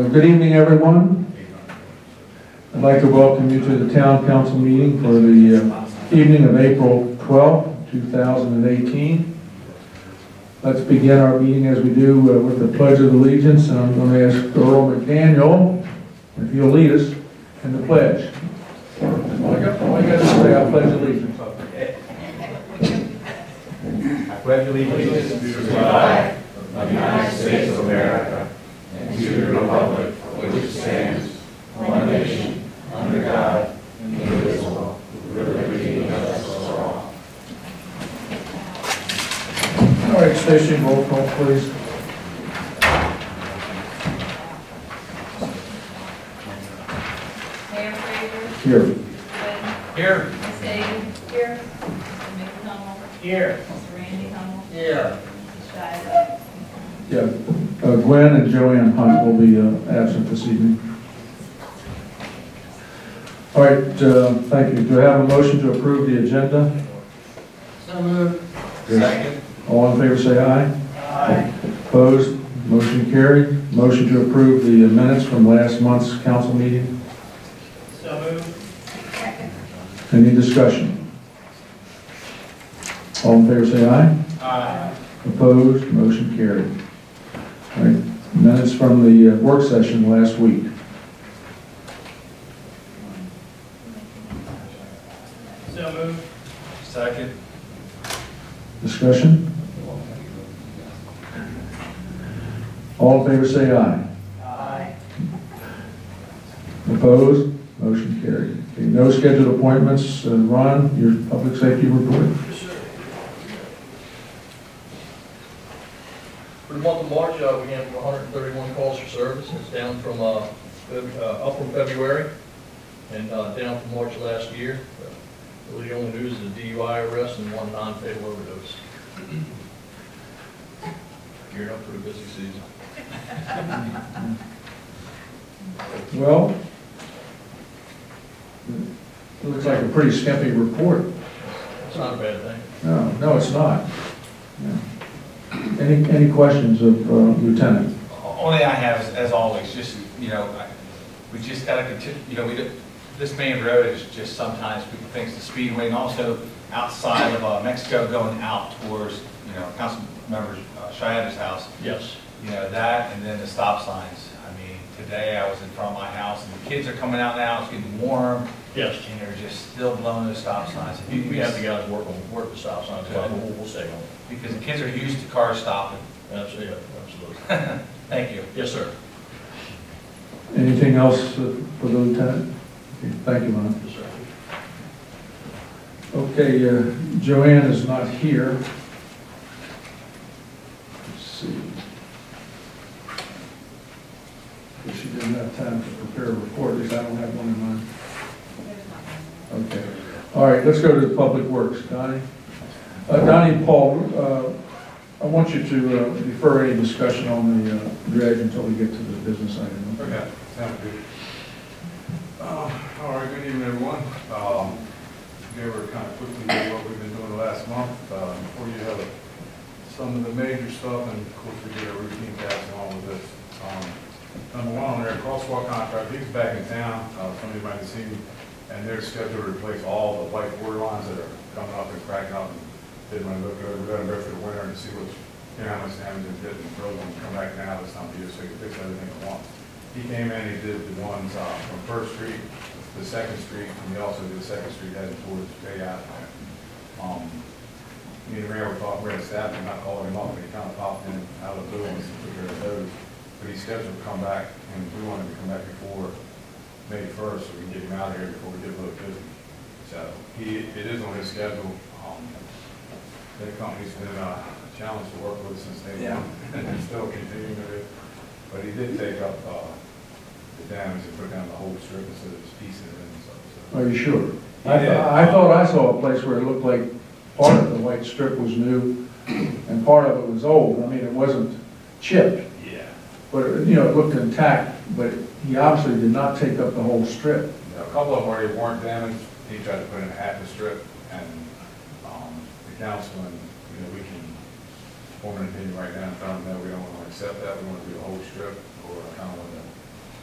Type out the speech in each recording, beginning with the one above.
Good evening, everyone. I'd like to welcome you to the Town Council meeting for the evening of April 12, 2018. Let's begin our meeting as we do with the Pledge of Allegiance. And I'm going to ask Earl McDaniel if you'll lead us in the pledge. All I got to say, I pledge allegiance. I pledge allegiance to the flag of the United States of America and to the republic for which it stands, one nation, under God, indivisible, with liberty and justice for all. All right, station roll call, please. Mayor Fraser. Here. Here. Ms. Hagan. Here. Mr. Mick Hummel. Here. Mr. Randy Hummel. Here. Mrs. Shiloh. Yeah, Gwen and Joanne Hunt will be absent this evening. All right, thank you. Do I have a motion to approve the agenda? So moved. Second. All in favor say aye. Aye. Opposed? Motion carried. Motion to approve the minutes from last month's council meeting. So moved. Any discussion? All in favor say aye. Aye. Opposed? Motion carried. All right, minutes from the work session last week. So moved. Second. Discussion? All in favor say aye. Aye. Opposed? Motion carried. Okay, no scheduled appointments. Ron, your public safety report. For the month of March, we had 131 calls for service. It's down from up from February and down from March last year. Really, the only news is a DUI arrest and one non-fatal overdose. Gearing up for the busy season. Well, it looks like a pretty skimpy report. It's not a bad thing. No, it's not. No. Any questions of Lieutenant? Only I have, as always, just, you know, we just got to continue, you know, this main road is just sometimes people think it's the speedway, and also outside of Mexico going out towards, you know, council members Shiada's house. Yes. You know, that and then the stop signs. I mean, today I was in front of my house and the kids are coming out now, it's getting warm. Yes. And they're just still blowing those stop signs. We have the guys work the stop signs, but we'll stay on. Because the kids are used to cars stopping. Absolutely. Thank you. Yes, sir. Anything else for the Lieutenant? Okay, thank you, Ron. Yes, sir. Okay, Joanne is not here. Let's see. If she didn't have time to prepare a report, at least I don't have one in mind. Okay. All right, let's go to the Public Works. Donnie? Donnie and Paul, I want you to defer any discussion on the dredge until we get to the business item. Okay, sounds good. All right, good evening, everyone. They were kind of quickly do what we've been doing the last month. Before you have some of the major stuff, and of course we did a routine task along with this. Number one, on their crosswalk contract, he's back in town. Some of you might have seen, and they're scheduled to replace all the white border lines that are coming up and cracking up. And didn't want to go for the winter and see what's, you know, how much damage is getting. The road ones come back now this time of year, so you can fix everything at once. He came in, he did the ones from First Street to Second Street, and he also did Second Street heading towards Bay Avenue. Me and Ray were talking, we had staff, and I called him up, and he kind of popped in out of the blue and took care of those. But he's scheduled to come back, and we wanted to come back before May 1st, so we can get him out of here before we get a little busy. So it is on his schedule. their company's been a challenge to work with since day one, and they're still continuing to do. But he did take up the damage and put down the whole strip instead of just piecing it in and stuff. So. Are you sure? He did. I thought I saw a place where it looked like part of the white strip was new and part of it was old. I mean, it wasn't chipped, Yeah. but, you know, it looked intact, but he obviously did not take up the whole strip. A couple of them where they weren't damaged, he tried to put in half the strip, and the council, and, you know, we can form an opinion right now and tell them, no, we don't want to accept that, we want to do the whole strip, or I kind of want to,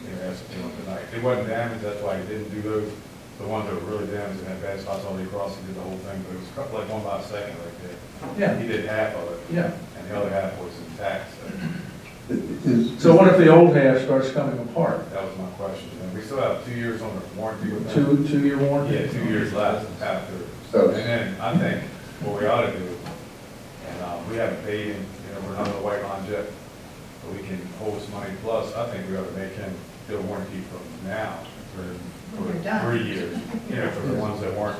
you know, ask them tonight. It wasn't damaged, that's why he didn't do those. The ones that were really damaged and had bad spots all the way across, he did the whole thing, but it was cut like 1 by a second right there. Yeah. He did half of it, Yeah. and the other half was intact, so So what if the old half starts coming apart? that was my question. And we still have 2 years on the warranty with them. Two-year warranty? Yeah, 2 years left after. So- And then I think what we ought to do, and we haven't paid him, you know, we're not on the white line yet, but we can hold his money. Plus, I think we ought to make him do a warranty from now for We're done. 3 years, you know, for the ones that weren't.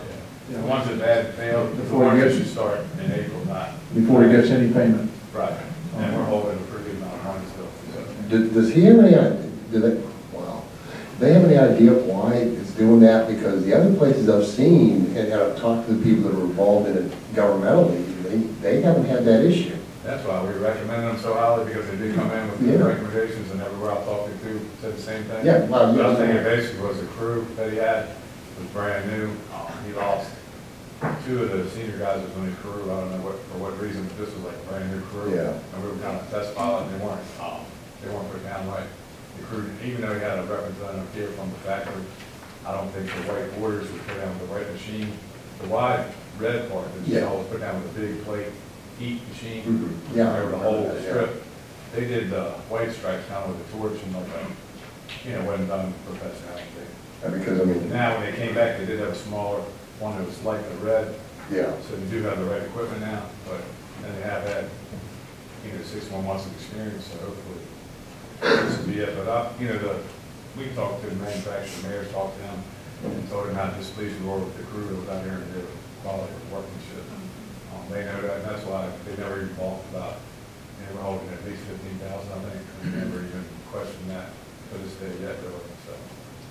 Yeah. The ones that had failed, the Before he warranty gets- should start in April, not. Before he gets any payment? Right, and we're holding a pretty good amount of money still. So. Does he have any, do they have any idea why it's doing that? Because the other places I've seen, and I've talked to the people that are involved in it governmentally, they haven't had that issue. That's why we recommend them so highly, because they did come in with Yeah. good recommendations, and everywhere I talked to said the same thing. Yeah, well, But I yeah. think it basically was the crew that he had was brand new. He lost 2 of the senior guys that was on his crew. I don't know for what reason, but this was like a brand new crew. Yeah. And we were kind of test pilot, and they weren't put down right. The crew, even though he had a representative here from the factory, I don't think the white borders were put down with the right machine. The wide red part that you Yeah. saw was put down with a big plate heat machine. Mhm. Yeah, I Over the remember whole that, yeah. strip. They did the white stripes kind of with a torch and like, you know, wasn't done professionally. Because, I mean, Now, when they came back, they did have a smaller one that was like the red, yeah. so they do have the right equipment now, but then they have had, you know, 6 more months of experience, so hopefully this will be it. But we talked to the manufacturer, the mayor talked to him, and told him how displeased we were with the crew that was out here and their quality of workmanship. They know that, and that's why they never even talked about, you know, we're holding at least 15,000, I think. We never even questioned that to this day yet, really, so.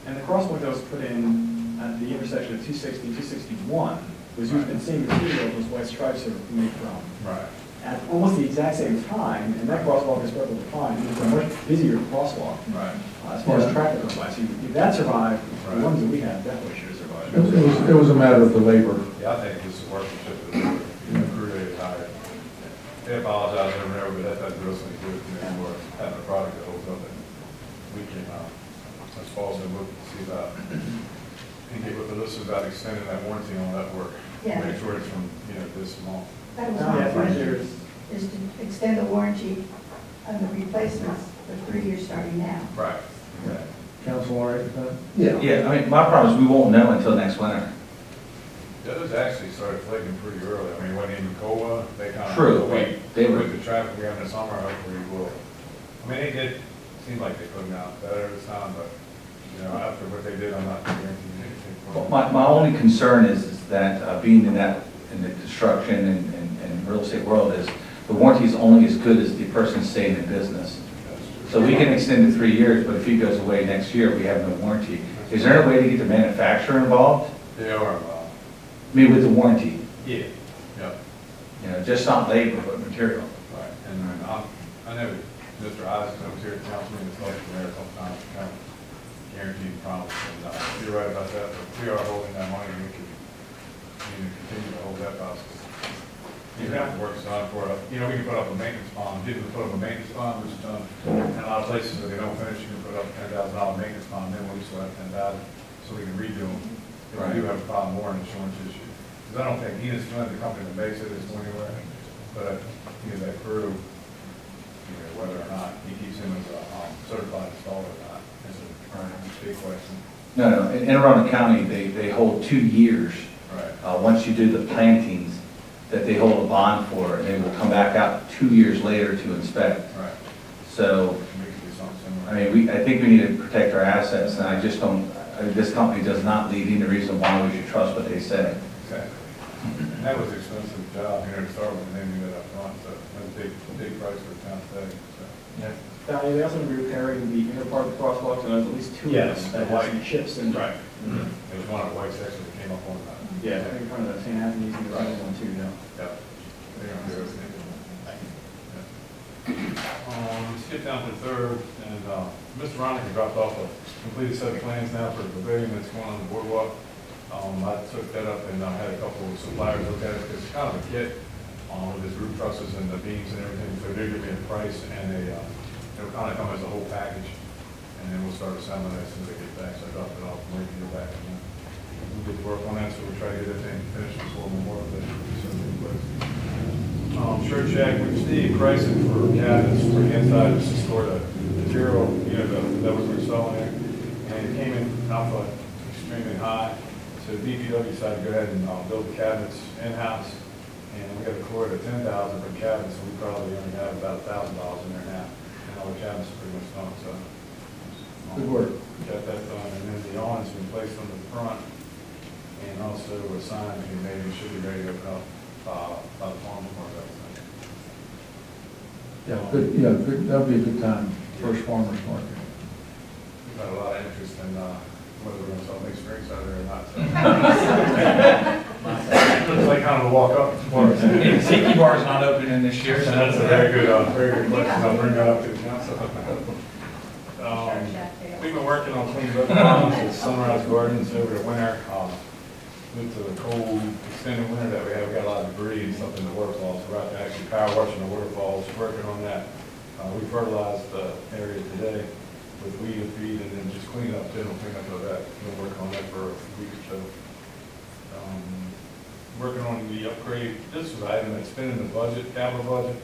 And the crosswalk that was put in at the intersection of 260 and 261 was used in the same material those white stripes are made from. Right. At almost the exact same time, and that crosswalk is perfectly fine. It's a much busier crosswalk Right. as far as traffic goes by. So if that survived, Right. the ones that we have definitely should have survived. It was a matter of the labor. Yeah, I think it's the workmanship of the crew they hired. They apologize or whatever, but that doesn't really do it, you know, for having a product that holds up. And we can, as far as we look to see about, and get with the list about extending that warranty on that work. Yeah. Make sure it's from, you know, this long. That was Yeah, my 3 question, years. is to extend the warranty of the replacements for 3 years starting now. Right. Council, all right with that? Yeah. Yeah, I mean, my problem is we won't know until next winter. Those actually started flaking pretty early. I mean, when in Coa, they kind of. True, they were- With the traffic we have in the summer, hopefully will. I mean, they did, seemed like they put them out better this time, but, you know, after what they did, I'm not guaranteeing anything. Well, my only concern is that being in the construction and real estate world is the warranty is only as good as the person staying in business. So we can extend it 3 years, but if he goes away next year, we have no warranty. Is there a way to get the manufacturer involved? They are, I mean, with the warranty, yeah, yeah, you know, just not labor, but material. right. And then I know Mr. Isaac comes here at council meeting, it's like the mayor sometimes, kind of guaranteed promise. And you're right about that, but we are holding that money, and we can, continue to hold that process. Even after work's done for it, we can put up a maintenance bond, people put up a maintenance bond, which is done in a lot of places, if they don't finish, you can put up $10,000 maintenance bond, then we still have 10,000, so we can redo them. If we do have a problem or an insurance issue. Because I don't think Enos Flint, the company that makes it, is going anywhere, but, that crew, whether or not he keeps him as a certified installer or not, is a big question. No, in Arundel County, they hold 2 years. Right. Once you do the plantings, that they hold a bond for, and they will come back out 2 years later to inspect. Right. So, We could do something I similar. mean, I think we need to protect our assets, and I just don't, this company does not lead any reason why we should trust what they say. Exactly. that was an expensive job, to start with, and then you got up front, so that's a big price for the town today, so. Yeah. Donnie, they also gonna be repairing the inner part of the crosswalks, and there's at least two of Yes, them that the have some white- chips in. Right. It was one of the white sections that came up on that. Yeah, I think in front of the St. Anthony's and the other one too, yeah. Yep. They're gonna do everything. Skip down to the third, and, Mr. Ronick dropped off a completed set of plans now for the pavilion that's going on the boardwalk. I took that up and I had a couple of suppliers look at it, because it's kind of a kit, with his roof trusses and the beams and everything, so they're giving me a price, and it'll kind of come as a whole package, and then we'll start assembling it as soon as they get back, so I dropped it off and wait to get back, and then we'll get to work on that, so we'll try to get everything finished before Memorial Day. Church Shack, we received pricing for cabinets for the inside, just to store the material, that was installing there, and it came in, I thought, extremely high. So DPW decided to go ahead and build the cabinets in-house, and we got a quote of $10,000 for cabinets, so we probably only have about $1,000 in there now, and all the cabinets are pretty much done, so. Good work. Got that done, and then the awning's been placed on the front, and also a sign being made, and should be ready to open up by the farmer's market. Yeah, good, that'll be a good time, first farmer's market. We've had a lot of interest in whether we're going to sell big springs out there or not. So. Looks like kind of a walk up for us. Tiki Bar's not opening this year, so That's a very good question. I'll bring that up to the council. Church Shack there. We've been working on cleaning up ponds at Sunrise Gardens over the winter. Due to the cold, extended winter that we have, we got a lot of debris and stuff in the waterfalls. We're out to actually power washing the waterfalls, working on that. We fertilized the area today with weed and feed, and then just clean up, general cleanup of that. We'll work on that for a week or so. Working on the upgrade. This was an item that's been in the budget, capital budget.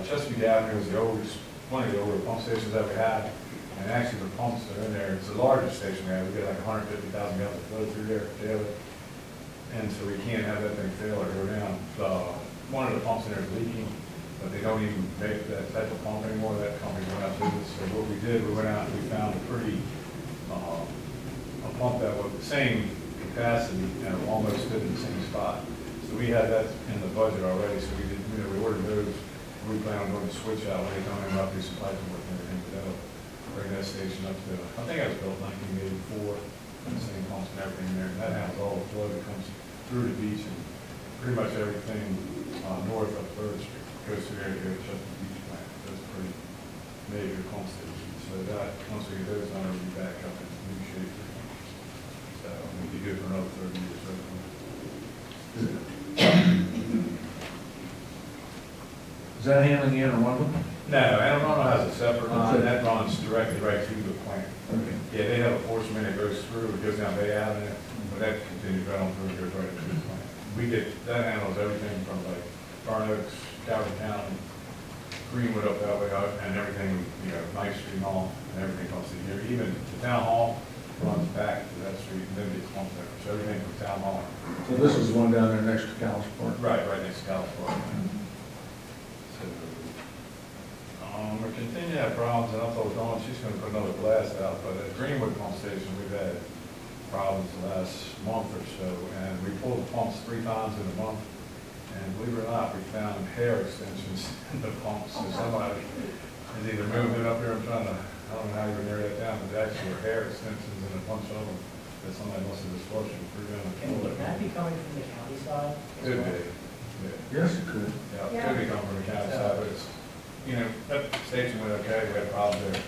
Chesapeake Avenue is the oldest, one of the older pump stations that we had. And actually the pumps that are in there, it's the largest station we have. We get like 150,000 gallons of flow through there daily. And so we can't have that thing fail or go down. One of the pumps in there is leaking, but they don't even make that type of pump anymore. That company went out of business. So what we did, we went out and we found a pump that was the same capacity and almost fit in the same spot. So we had that in the budget already. So we did, we ordered those. We plan on going to switch out when they come in, roughly some pipe work and everything. But that'll bring that station up to, I think it was built in 1984. And the same pumps and everything there. And that has all the flow that comes through the beach, and pretty much everything north of 3rd Street goes through there to go to Chesapeake Beach plant. That's a pretty major pump station. So that, once we get those done, we'll be back up in new shape. So we'll be good for another 30 years. Is that handling the intermodal? No, Anne Arundel has a separate line, that runs directly right to the plant. Okay. Yeah, they have a portion that goes through, it goes down Bay Avenue, but that continues right on through, and goes right into the plant. We get, that handles everything from like Garn Oaks, Calvin County, Greenwood up that way, and everything, Ninth Street and all, and everything comes through here. Even the town hall runs back to that street, and then gets pumped there. So everything from town hall. So this is the one down there next to Cal's Park? Right next to Cal's Park. So, we're continuing to have problems, and I told Dawn she's going to put another blast out, but at Greenwood Pump Station, we've had problems the last month or so, and we pulled the pumps 3 times in a month, and believe it or not, we found hair extensions in the pumps, so somebody has either moved it up here, I don't know how you would narrow that down, but there actually were hair extensions in a bunch of them that somebody must have disposed of. Can that be coming from the county side? Could be, yeah. Yes, it could. Yeah, it could be coming from the county side, but it's, that station went okay, we had problems there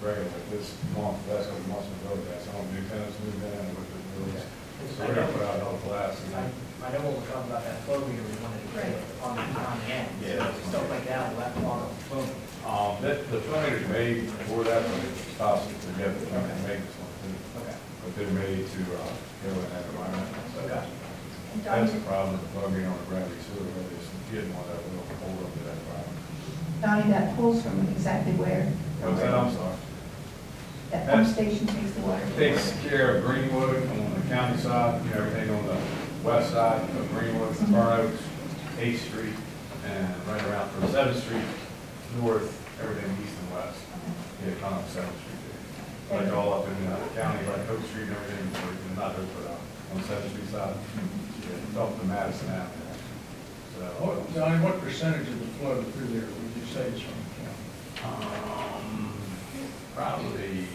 regularly. This month, last couple of months was really bad. Some new tenants moved in and with the rules. So we're gonna put out another blast. I know when we're talking about that flow meter, we wanted to get it on the end. Yeah. So stuff like that, we'll have to log on the flow meter. The flow meter's made for that, but it stops it together, you can make this one too. Okay. But they're made to, go in that environment. So Okay. that's the problem with the flow meter on the gravity sewer, really, is getting one that will hold up to that environment. Donnie, that pulls from exactly where? What's that? I'm sorry. That pump station takes the water. Takes care of Greenwood on the county side, everything on the west side of Greenwood, Burn Oaks, 8th Street, and right around from 7th Street north, everything east and west. Yeah, kind of 7th Street there. Like all up in the county, like Oak Street and everything, not Oak, but on 7th Street side, yeah, up to Madison Avenue. So, Johnny, what percentage of the flow through there would you say is from the county? probably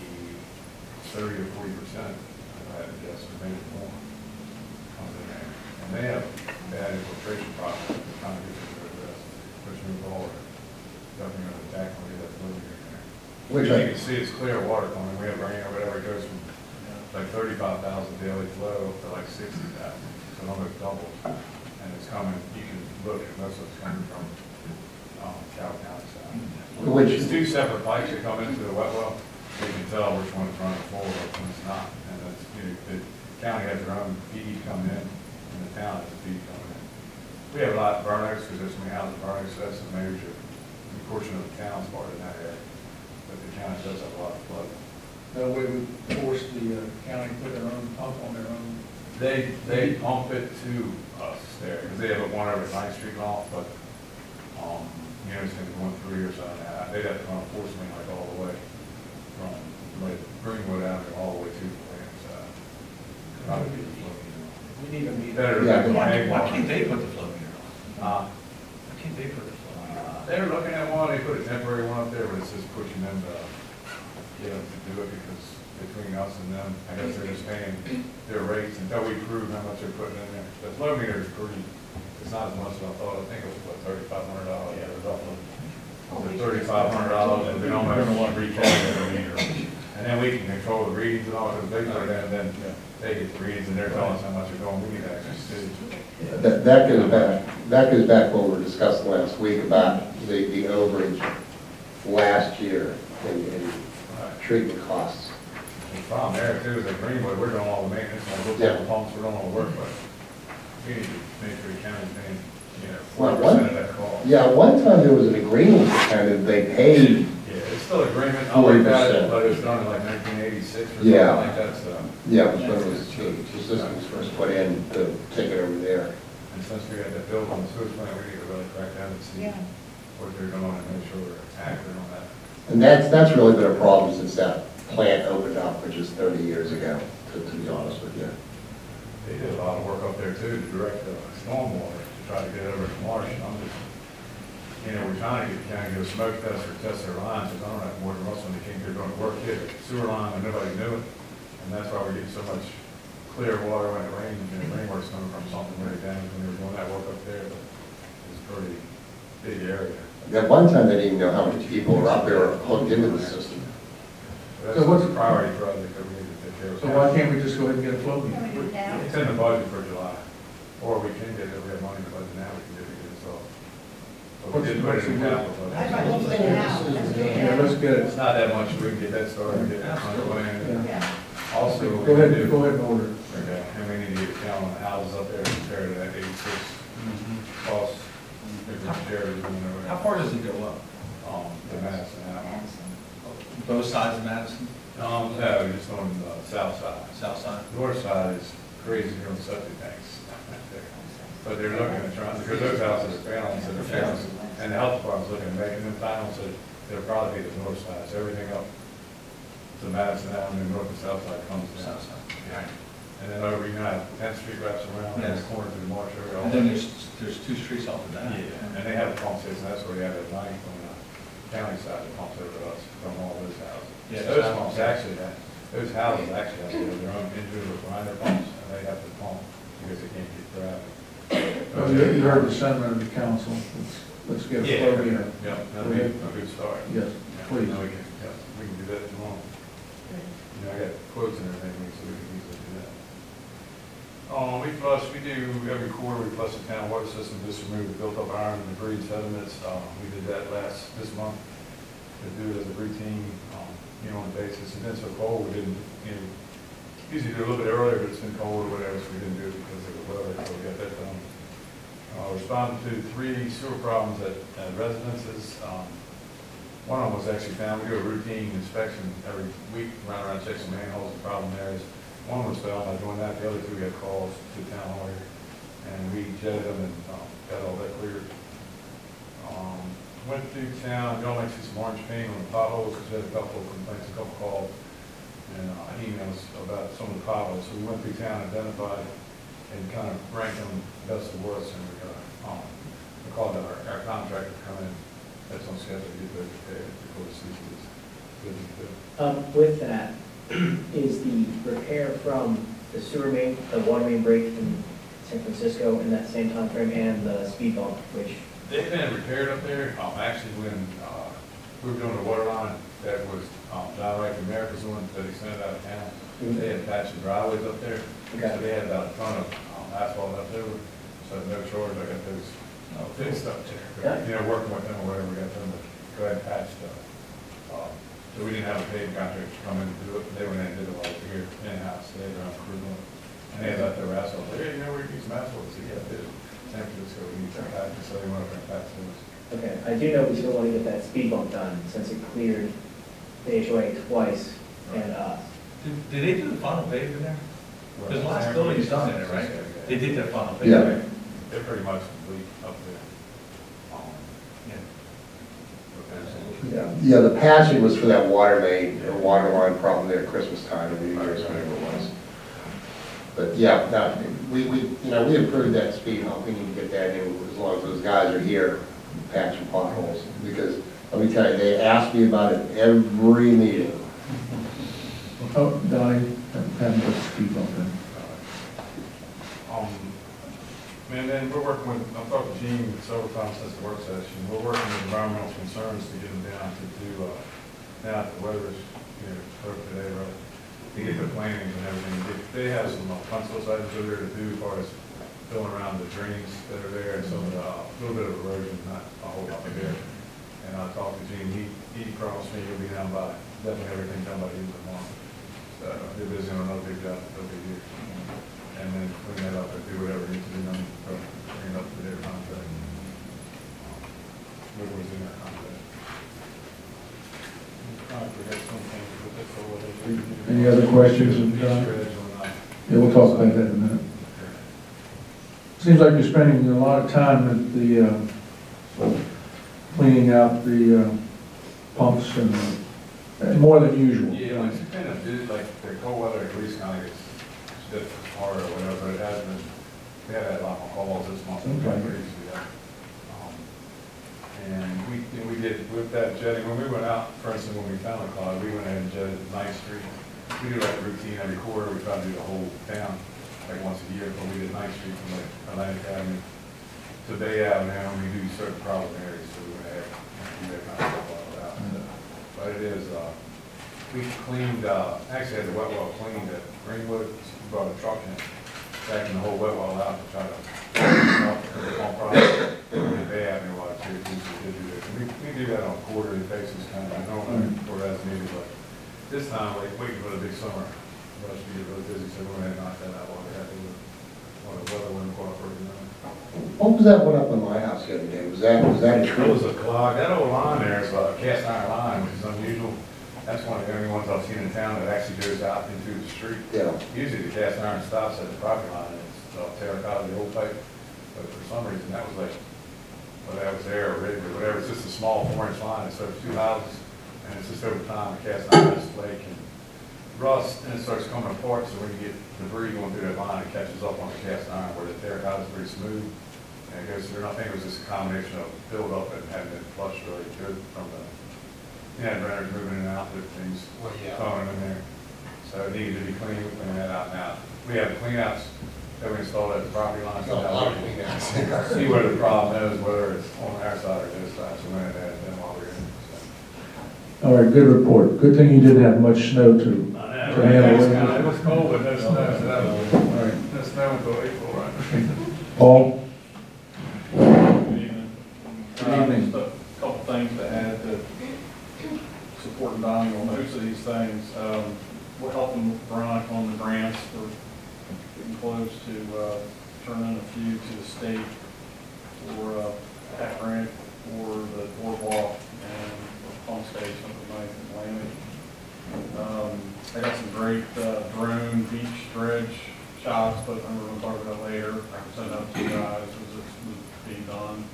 30 or 40%, if I had to guess, or maybe more. Comes in there. And they have bad infiltration problems, they're trying to get it to address, which move forward. Definitely going to attack when we get that flow in there. Which You I, can see it's clear water coming, we have rain or whatever, it goes from like 35,000 daily flow to like 60,000, so it almost doubles. And it's coming, you can look, and most of it's coming from Cal County side. which, It's two separate pipes that come into the wet well, so you can tell which one's running forward, which one's not. And that's, the county has their own feed coming in, and the town has a feed coming in. We have a lot of burnouts, because there's so many houses burning, so that's a major portion of the town's part in that area. But the county does have a lot of flood. That way we force the county to put their own pump on their own. They pump it to us there, because they have a one over at 9th Street and off, but, you know, it's been going 3 or so now. They'd have to run a force main like all the way from like Greenwood Avenue all the way to the land side. Probably be the flow meter. We need a meter. Better Yeah. than Why can't they put the flow meter on? Uh, Why can't they put the flow meter on? They were looking at one, they put a temporary one up there, but it's just pushing them to get them to do it, because between us and them, I guess they're just paying their rates until we prove how much they're putting in there. The flow meter is pretty, it's not as much as I thought. I think it was what, $3,500. Yeah. Roughly. $3,500, and we almost recall the meter. And then we can control the reads and all, because they put it in, and then they get the reads, and they're telling us how much they're going. We need access to. that goes back what we were discussing last week about the overage last year in treatment costs. The problem there too is at Greenwood, we're doing all the maintenance, like we're Yeah. doing the pumps, we're doing all the work, but we need to make sure the county's paying, Well, 40% of that cost. Yeah, one time there was an agreement that kind of, they paid, Yeah, it's still agreement, I'll look at it, 40%. but it was done in like 1986 or something Yeah. like that, so. yeah, it was when it was, the system was first put in to take it over there. And since we had that bill on the sewage plant, we need to really crack down and see Yeah. what they're doing and make sure we're accurate on that. And that's really been a problem since that plant opened up, which is 30 years ago, to be honest with you. They did a lot of work up there too, to direct the stormwater, to try to get it over to Marsh. I'm just, we're trying to get the county to do a smoke test or test their lines, because I don't have more than Russell when they came here doing work, hit a sewer line and nobody knew it. And that's why we're getting so much clear water when it rains, and the rainwater's coming from something really damaged when they were doing that work up there. But it's a pretty big area. At one time, they didn't even know how many people were up there hooked into the system. That's So what's- a priority project that we need to take care of. So why can't we just go ahead and get a flow Can we meter? do it now? It's in the budget for July, or we can get it, if we have money in the budget now, we can get it installed. But we did put it in the capital I'd budget. like to put it out. Let's do it Yeah, now. let's get it. It's not that much, we can get that started, get that underway. Yeah. Also, Go ahead and order. Okay, and we need to get a count on the houses up there compared to that 86 cost. Different charities, How far does it go up? The Madison Avenue. Both sides of Madison, No, just on the south side. south side? North side is crazy on septic tanks. But they're looking at trying, because those houses are families that are families, and the health department's looking at making them final, so they'll probably be the north side, so everything up to Madison Avenue, north and south side comes down. South side. Yeah. And then over, 10th Street wraps around, and Yes. the corner to the Marsh area. And then there's two streets off of that. Yeah, and they have a pump station, that's where they have it at night on the county side, that pumps over to us from all those houses. Yeah, Those so- pumps actually, those houses actually have their own individual grinder pumps, and they have to pump because they can't get gravity. Well, you heard the sentiment of the council. Let's get a flow meter. Yeah, that'd be a good start. Yes, please. No, we can do that tomorrow. I got quotes and everything, so we can easily do that. We do every quarter, we flush the town water system, just remove the built-up iron and debris sediments. We did that this month. We do it as a routine, on a basis. It's been so cold, we didn't, usually do it a little bit earlier, but it's been cold or whatever, so we didn't do it because of the weather, so we got that done. Responded to 3 sewer problems at residences. One of them was actually found. We do a routine inspection every week, around check some manholes. The problem there is one was found by doing that. The other 2 we had calls to town hall here, and we jetted them and got all that cleared. Went through town, y'all might see some orange paint on the potholes, because we had a couple of complaints, a couple calls. and emails about some of the potholes. So we went through town, identified, and kind of ranked them best to worst, and we called our contractor to come in. That's on schedule to get those repaired before the season is good to go. With that, is the repair from the sewer main, the water main break in San Francisco in that same time frame, and the speed bump, which? They've been repaired up there. Actually, when we were doing the water line that was down right to America's one that extended out of town, they had patched the driveways up there. Okay. So they had about a ton of asphalt up there. So no charge, I got those fixed up there. But, you know, working with them or whatever, we got them to go ahead and patch stuff. So we didn't have a paving contractor come in and do it. They went in and did it all here in-house. They had their own crew on it. And they had out their asphalt. Like, hey, you know, we need some asphalt. I said, yeah, I did. San Francisco, we need some patch. So they went up there and patched those. Okay, I do know we still want to get that speed bump done, since it cleared the HOA twice, and us. Did they do the final pave in there? Because the last building is done in there, right? They did that final pave. Yeah. They're pretty much complete up there. Yeah, the patching was for that water main, or water line problem there at Christmas time, or New Year's, whatever it was. But yeah, no, we approved that speed hump. We need to get that in as long as those guys are here patching potholes. Because let me tell you, they ask me about it every meeting. Oh, Donnie, haven't put the speed bump in. And then we're working with, I've talked to Gene several times since the work session. We're working with environmental concerns to get them down to do, now that the weather's, perfect today, right? To get the plantings and everything. They have some punch list items over there to do as far as filling around the drains that are there and some of the, little bit of erosion, not a whole lot there. And I talked to Gene, he promised me he'll be down by, definitely everything done by the end of the month. So they're busy on another big job that they'll be here. And then clean that up and do whatever needs to be done, bring it up to their contract. What was in their contract? I forget something, but that's all what they do. Any other questions of Don? Yeah, we'll talk about that in a minute. Seems like you're spending a lot of time at the, cleaning out the pumps and more than usual. Yeah, when it's kind of busy, like the cold weather at Greece kind of gets stiff hard or whatever, but it has been, we have had a lot more calls this month. Okay. And we did, with that jetting, when we went out, for instance, when we found the cloud, we went ahead and jetted 9th Street. We do like a routine every quarter, we try to do the whole town, like once a year, but we did 9th Street from like Atlantic Avenue to Bay Avenue, and we do certain problem areas, so we went ahead and do that kind of stuff all out. But it is, we cleaned, actually had the wet well cleaned at Greenwood, we brought a truck in, backing the whole wet well out to try to put the pump problem. They have me a lot of too, we do that on a quarterly basis, kind of, I don't know, or as needed, but this time, like, waiting for the big summer, rush to get really busy, so we went ahead and knocked that out while we had to, while the weather wasn't cooperating. What was that one up on my house the other day? Was that a It tree? was a clog, that old line there is a cast iron line, which is unusual. That's one of the only ones I've seen in town that actually goes out into the street. Yeah. Usually the cast iron stops at the property line, and it's terracotta, the old pipe, but for some reason, that was like, well, that was there or rig or whatever, it's just a small 4-inch line, it's over 2 houses, and it's just over time, the cast iron is flake and rust, and it starts coming apart, so when you get debris going through that line, it catches up on the cast iron, where the terracotta is pretty smooth, and it goes through, and I think it was just a combination of buildup and hadn't been flushed really good from the, renters moving in and out, different things going in there. So it needed to be cleaned, we cleaned that out now. We have cleanouts that we installed at the property line. So see where the problem is, whether it's on our side or this side, so we went ahead and then while we were in. So. All right, good report. Good thing you didn't have much snow to handle. It was cold, but no snow, so that was, All right. no snow until April, right? Paul? Good evening. Good evening. Just a couple things to add to supporting Donnie on most of these things. We're helping Veronica on the grants. We're getting close to turn in a few to the state for that grant for the boardwalk and pump station for Ninth Atlantic. I got some great drone beach dredge shots, but I'm going to talk about that later. I can send out to you guys as it's being done.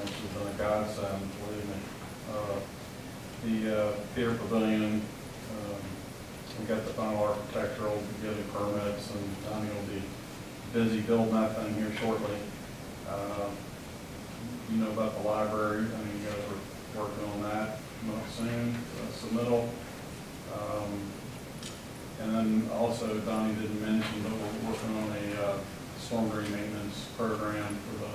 She's done a godsend, believe me. The theater pavilion, final architectural, getting permits, and Donnie will be busy building that thing here shortly. You know about the library, I mean, you guys are working on that soon, submittal. And then also Donnie didn't mention, but we're working on a storm drain maintenance program for the,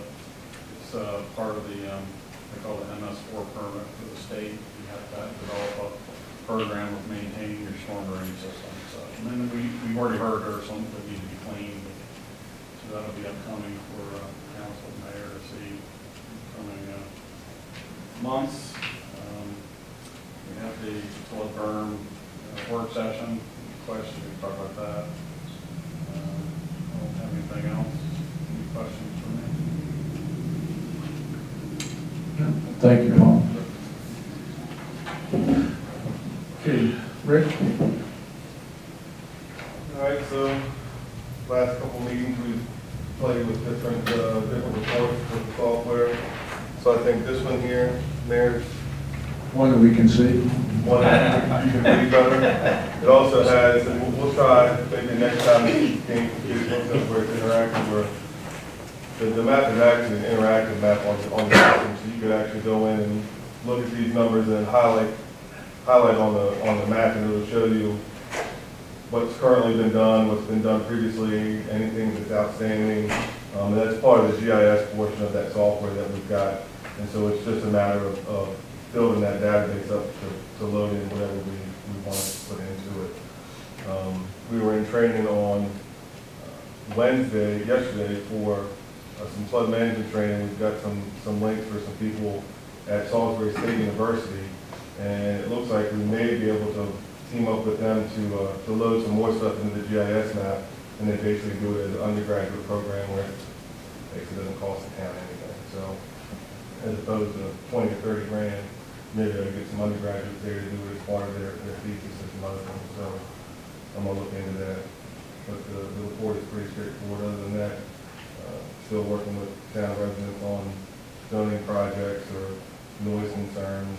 it's part of the, they call it MS4 permit for the state. You have to develop a program of maintaining your storm drain system. So, and then we've already heard there's something that needs to be cleaned. So that'll be upcoming for council and mayor to see coming months. We have the flood berm work session. Question, we talk about that. I don't have anything else. Any questions for me? Thank you, Paul. Okay, Rick? All right, so last couple meetings we've played with different reports with the software. So I think this one here, Mayor's One that we can see. one that you can read better. It also has, and we'll try maybe next time we can where it's interactive, where the map is actually an interactive map on the system, so you could actually go in and look at these numbers and highlight on the map, and it'll show you what's currently been done, what's been done previously, anything that's outstanding. And that's part of the GIS portion of that software that we've got. And so it's just a matter of building that database up to load in whatever we want to put into it. We were in training on yesterday for some flood management training. We've got some links for some people at Salisbury State University, and it looks like we may be able to team up with them to load some more stuff into the GIS map, and then basically do it as an undergraduate program where it basically doesn't cost the town anything. So as opposed to 20 or 30 grand, maybe they'll get some undergraduates there to do it as part of their thesis and some other things. So I'm going to look into that. But the report is pretty straightforward. Other than that, still working with town residents on zoning projects or noise concerns.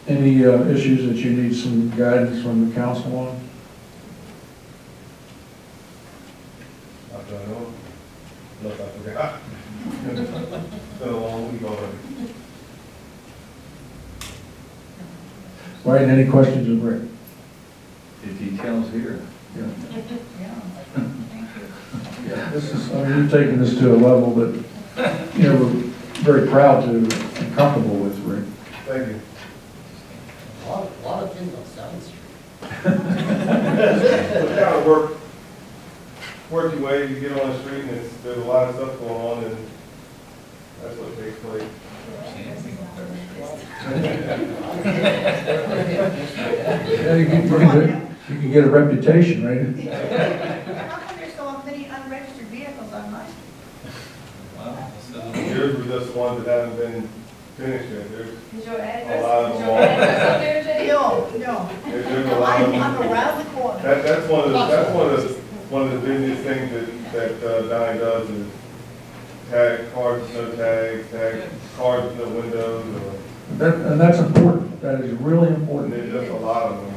Any issues that you need some guidance from the council on? I don't know. Unless I forgot. It's been a long week already. Right, any questions of Rick? The details here. Yeah. Yeah, thank you. Yeah, this is, I mean, you've taken this to a level that, you know, we're very proud to and comfortable with, Rick. Thank you. A lot of things on 7th Street. You kind of work your way, you get on the street, and there's a lot of stuff going on, and that's what takes place. Yeah, you can get a reputation, right? How come there's so many unregistered vehicles on my street? Yours were just ones that haven't been finished yet. There's Is your a address? lot of Is them your on. address up there, Jenny? No. There's a lot of them. I'm around the corner. That's one of the busiest things that Donnie does is tag cars with no tags, tag cars with no windows, And that's important. That is really and important. there's just a lot of them.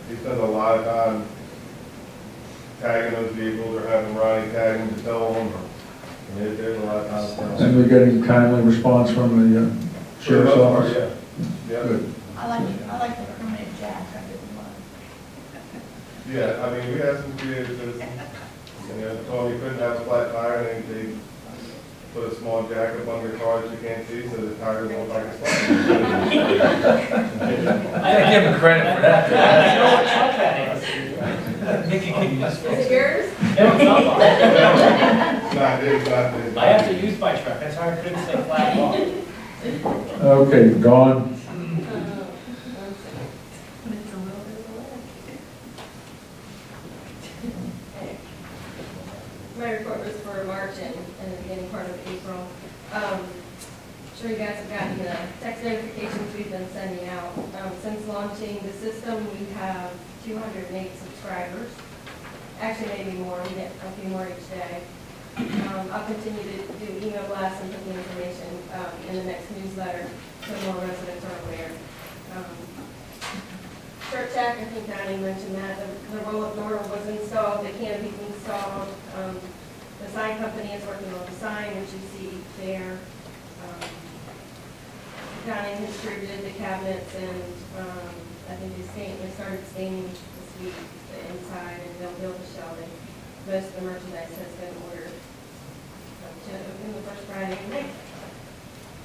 He spends a lot of time tagging those vehicles or having Ronnie tag them to tow them. And there's a lot of time spent. And we're getting timely response from the sheriff's office. Yeah. Good. I like the permanent jack, I didn't want. Yeah, I mean, we had some creative citizens, told me you couldn't have a flat tire, and they put a small jack up under the car that you can't see, so the tire won't like a slide. I gotta give him credit for that. You know what truck that is? Nikki, can you just Is it yours? No, it's not mine. Not this, not this. I have to use my truck, that's why I couldn't say flat bar. Okay, gone. My report was for March and the beginning part of April. Sure you guys have gotten the text notifications we've been sending out. Since launching the system, we have 208 subscribers. actually maybe more, we get a few more each day. I'll continue to do email blasts and put the information in the next newsletter so more residents are aware. Church Act, I think Donnie mentioned that, the roll-up door was installed, the canopy's installed. The sign company is working on the sign, which you see there. Donnie distributed the cabinets, and I think they started staining this week, the inside, and they'll build the shelving. Most of the merchandise has been ordered to open the first Friday in May.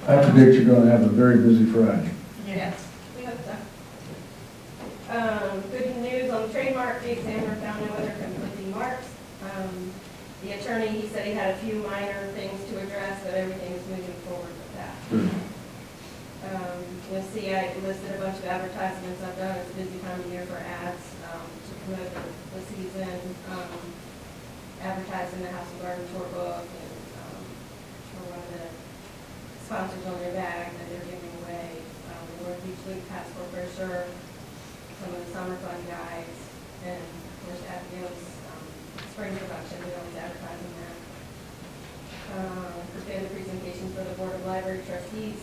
I predict you're going to have a very busy Friday. Yes, we hope so. Good news on the trademark, the examiner found no other conflicting marks. The attorney, he said he had a few minor things to address, but everything is moving forward with that. Good. You'll see I listed a bunch of advertisements I've done. It's a busy time of year for ads to promote the season, advertising the House and Garden Tour book, and one of the sponsors on their bag that they're giving away, the North Beach Loop Passport brochure, some of the summer fun guides, and of course Abigail's spring production. We always advertising that. Prepare the presentation for the Board of Library Trustees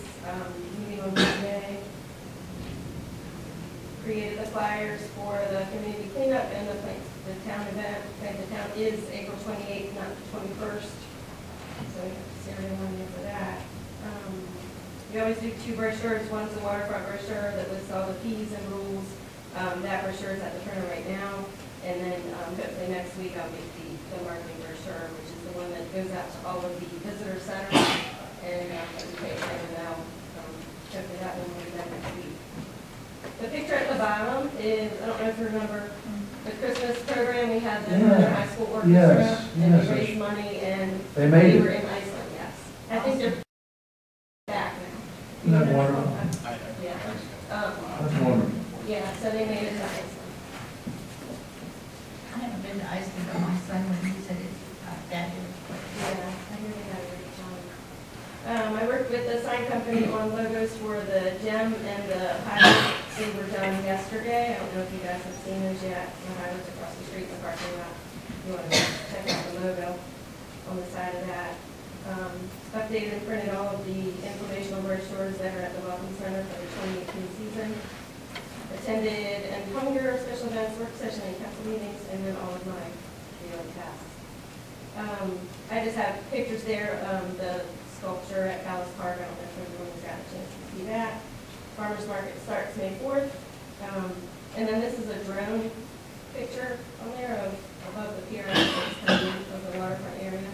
meeting on Monday. Created the flyers for the community cleanup and the town event. The town is April 28th, not the 21st. So we have to serial on there for that. We always do 2 brochures. One's the waterfront brochure that lists all the fees and rules. That brochure is at the printer right now. And then hopefully next week I'll make the marketing brochure, which is the one that goes out to all of the visitor centers and education, and hopefully that one will be done next week. The picture at the bottom is, I don't know if you remember, the Christmas program. We had the Northern High School Orchestra, and they raised money, and they made we it. were in Iceland, yes. I think they're back now. Isn't that wonderful? Yeah. That's wonderful. Yeah, so they made it to Iceland. I haven't been to Iceland, but my son, when he said it's fabulous. Yeah, I really had a great time. I worked with the sign company on logos for the gem and the highlights. They were done yesterday. I don't know if you guys have seen those yet. The highlights across the street in the parking lot. You want to check out the logo on the side of that. Updated and printed all of the informational brochures that are at the Welcome Center for the 2018 season. Attended and hunger, special events, work session, and council meetings, and then all of my daily tasks. I just have pictures there of the sculpture at Palace Park. I don't know if everyone's got a chance to see that. Farmers Market starts May 4th. And then this is a drone picture on there of above the pier of the waterfront area.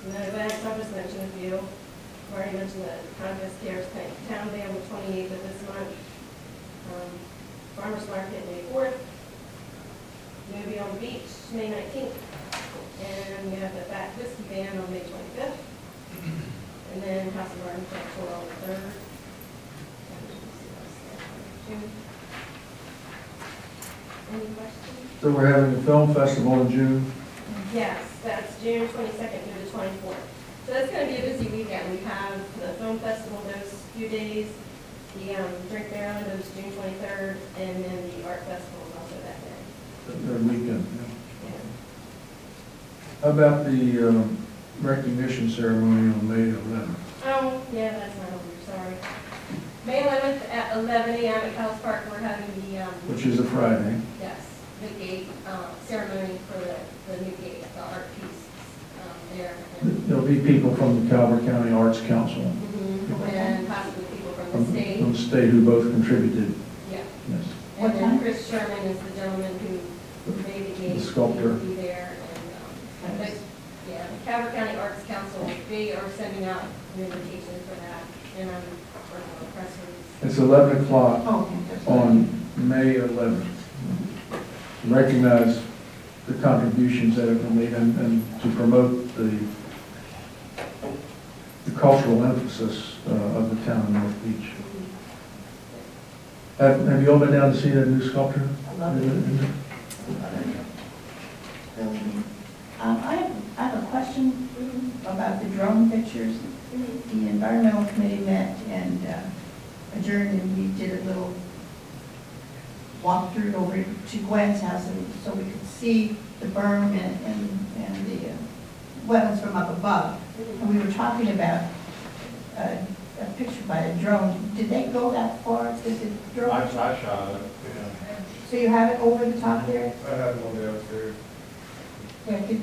And then events, I'll just mention a few. I've already mentioned the Contest Cares Town Day on the 28th of this month. Farmers Market May 4th. Movie on the Beach May 19th. And we have the Fat Whiskey Band on May 25th. And then House of Garden Tour on the 3rd. Any questions? So we're having the film festival in June. Yes, that's June 22nd through the 24th. So that's going to be a busy weekend. We have the film festival those few days, the Drink Barrel goes June 23rd, and then the art festival is also that day. Their weekend. Yeah. How about the recognition ceremony on May 11th? Oh, yeah, that's not over, sorry. May 11th at 11 a.m. at Palace Park, we're having the, Which is a Friday. yes, the gate ceremony for the new gate, the art piece there. There'll be people from the Calvert County Arts Council. And possibly people from the state. From the state who both contributed. Yeah. Yes. And then Chris Sherman is the gentleman who made the gate. The sculptor. He'll be there. And, yeah, the Calvert County Arts Council, they are sending out an invitation for that. And I'm working on a press release. It's 11 o'clock Oh, on May 11th. Recognize the contributions that have been made and to promote the cultural emphasis of the town of North Beach. Have you all been down to see that new sculpture? I love it. Really neat. I have a question about the drone pictures. The environmental committee met and adjourned, and we did a little walked through it over to Gwen's house, and so we could see the berm and the wetlands from up above. And we were talking about a picture by a drone. Did they go that far? Did the drone? I shot it, yeah. So you have it over the top there? I had one downstairs. Yeah, could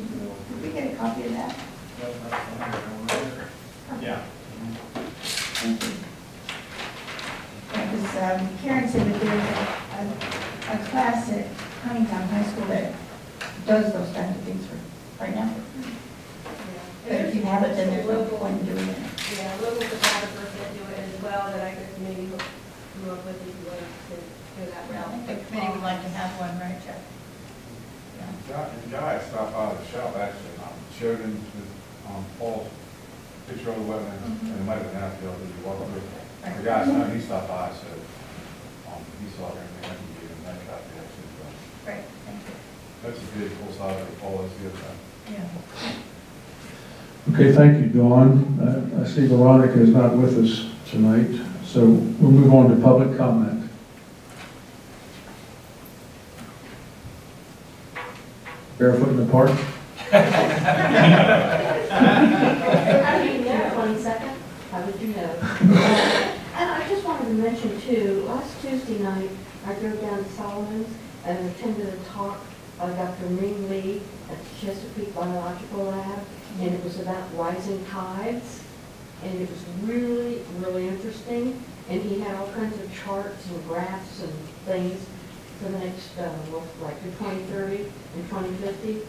we get a copy of that? Yeah. Thank you. Yeah, because Karen said that there's a class at Huntington High School that does those kinds of things for right now. But if you have it, then there's no point in doing it. Yeah, local photographers that do it as well, that I could maybe hook you up with if you wanted to go that I route. think the committee would like to have one, right, Jeff? Guy stopped by the shop actually, showed him Paul's picture of the wetland, and it might have been Hatfield as he walked through. The guy, no, he stopped by, so, he saw everything, I can give him that copy actually, so. Right, thank you. That's a big full size of Paul, that's the other side. Yeah. Okay, thank you, Dawn. I see Veronica is not with us tonight, so we'll move on to public comment. Barefoot in the park? How do you know? 22nd? How would you know? And I just wanted to mention too, last Tuesday night, I drove down to Solomon's and attended a talk by Dr. Ming Lee at the Chesapeake Biological Lab, and it was about rising tides, and it was really, really interesting, and he had all kinds of charts and graphs and things for the next, like the 2030 and 2050.